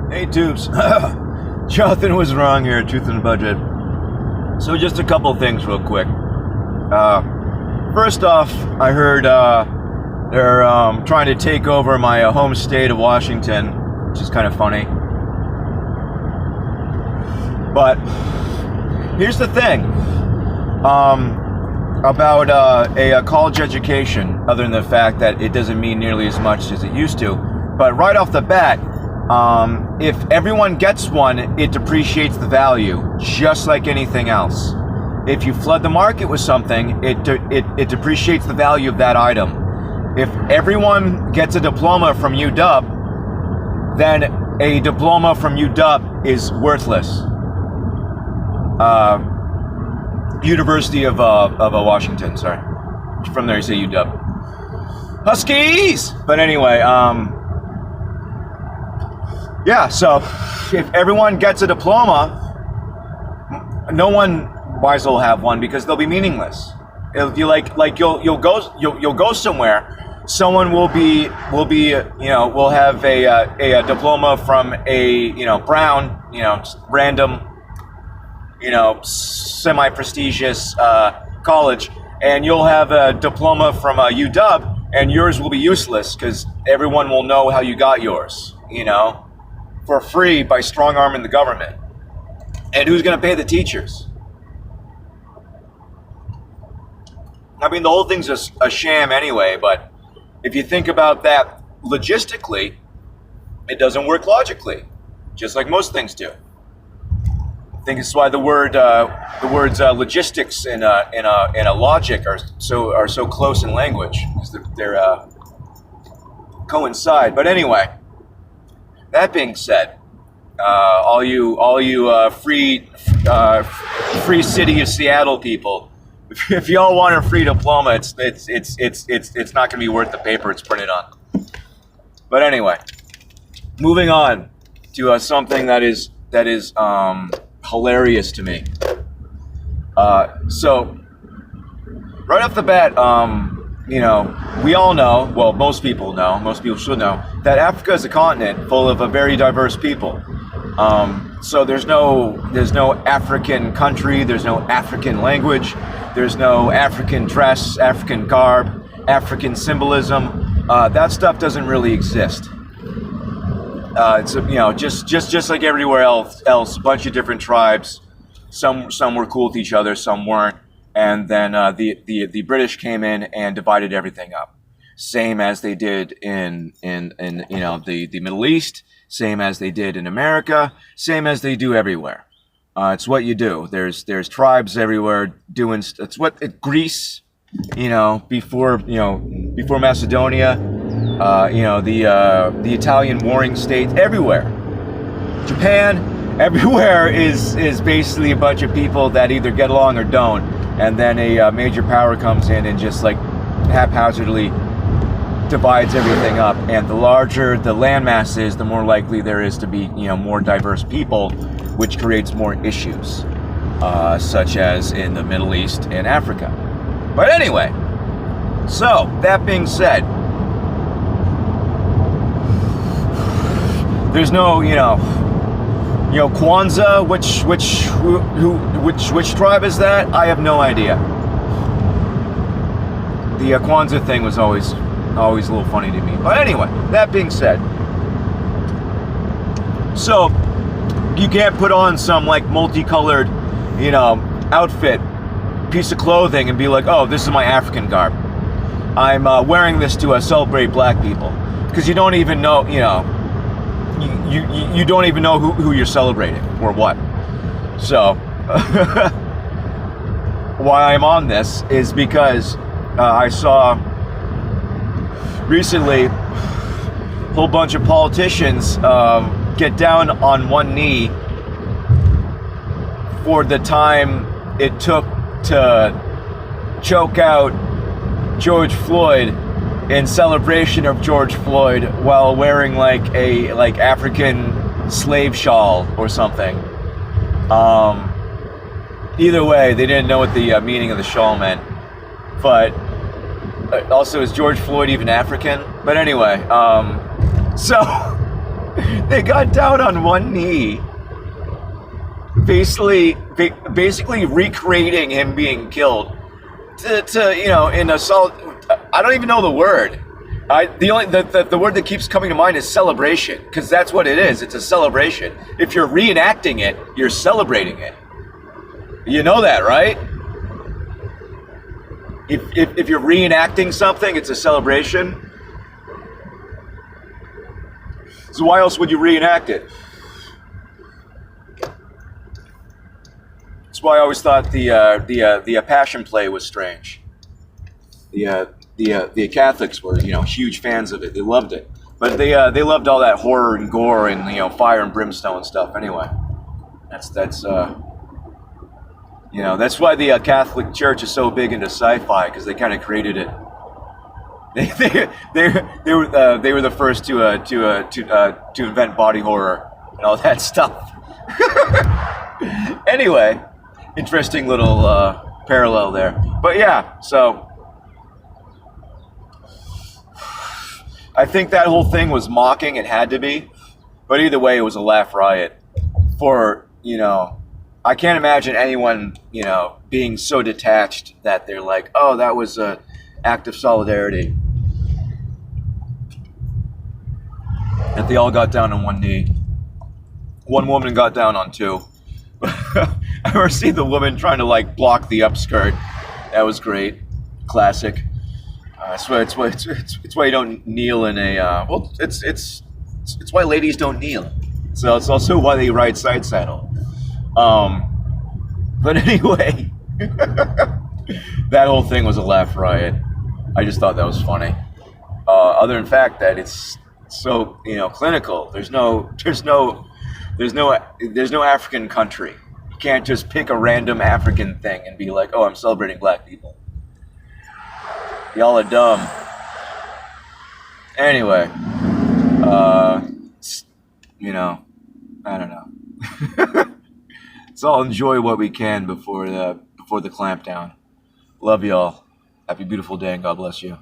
Hey, Tubes. Jonathan was wrong here, Truth in the Budget. So just a couple things real quick. First off, I heard they're trying to take over my home state of Washington, which is kind of funny. But here's the thing about a college education, other than the fact that it doesn't mean nearly as much as it used to. But right off the bat, if everyone gets one, it depreciates the value, just like anything else. If you flood the market with something, it depreciates the value of that item. If everyone gets a diploma from UW, then a diploma from UW is worthless. University of Washington, sorry. From there you say UW. Huskies! But anyway, yeah, so if everyone gets a diploma, no one might as well have one because they'll be meaningless. If you you'll go somewhere, someone will have a diploma from a Brown, random, semi-prestigious college, and you'll have a diploma from UW, and yours will be useless because everyone will know how you got yours, for free by strong-arming the government. And who's going to pay the teachers? I mean, the whole thing's a sham anyway, but if you think about that logistically, it doesn't work logically, just like most things do. I think it's why the words logistics and a logic are so close in language, because they're coincide. But anyway, that being said, all you free city of Seattle people, if y'all want a free diploma, it's not going to be worth the paper it's printed on. But anyway, moving on to something that is hilarious to me. So right off the bat, we all know, well, most people should know, that Africa is a continent full of a very diverse people. So there's no African country, there's no African language, there's no African dress, African garb, African symbolism. That stuff doesn't really exist. It's just like everywhere else, a bunch of different tribes. Some were cool with each other, some weren't. And then the British came in and divided everything up, same as they did in the Middle East, same as they did in America, same as they do everywhere. It's what you do. There's tribes everywhere doing. It's what Greece, before Macedonia, the Italian warring states, everywhere. Japan, everywhere is basically a bunch of people that either get along or don't. And then a major power comes in and just haphazardly divides everything up. And the larger the landmass is, the more likely there is to be more diverse people, which creates more issues, such as in the Middle East and Africa. But anyway, so that being said, there's no Kwanzaa, which tribe is that? I have no idea. The Kwanzaa thing was always a little funny to me. But anyway, that being said, so you can't put on some multicolored, outfit, piece of clothing and be like, oh, this is my African garb. I'm wearing this to celebrate black people, because you don't even know, You don't even know who you're celebrating or what. So why I'm on this is because I saw recently a whole bunch of politicians get down on one knee for the time it took to choke out George Floyd in celebration of George Floyd while wearing a African slave shawl or something. Either way, they didn't know what the meaning of the shawl meant. But also, is George Floyd even African? But anyway, so They got down on one knee, basically recreating him being killed. In a solid. I don't even know the word. The word that keeps coming to mind is celebration, because that's what it is. It's a celebration. If you're reenacting it, you're celebrating it. You know that, right? If you're reenacting something, it's a celebration. So why else would you reenact it? That's why I always thought the Passion Play was strange. The Catholics were huge fans of it. They loved it, but they loved all that horror and gore and fire and brimstone stuff. Anyway, that's why the Catholic Church is so big into sci-fi, because they kind of created it. They were the first to invent body horror and all that stuff. Anyway, interesting little parallel there. But yeah, so I think that whole thing was mocking. It had to be, but either way, it was a laugh riot. I can't imagine anyone being so detached that they're like, oh, that was an act of solidarity. That they all got down on one knee. One woman got down on two. I ever see the woman trying to block the upskirt. That was great. Classic. It's why you don't kneel in a. It's why ladies don't kneel. So it's also why they ride side saddle. But anyway, that whole thing was a laugh riot. I just thought that was funny. Other than fact that it's so clinical. There's no African country. You can't just pick a random African thing and be like, oh, I'm celebrating black people. Y'all are dumb. Anyway, I don't know. Let's all enjoy what we can before the clampdown. Love y'all. Happy beautiful day and God bless you.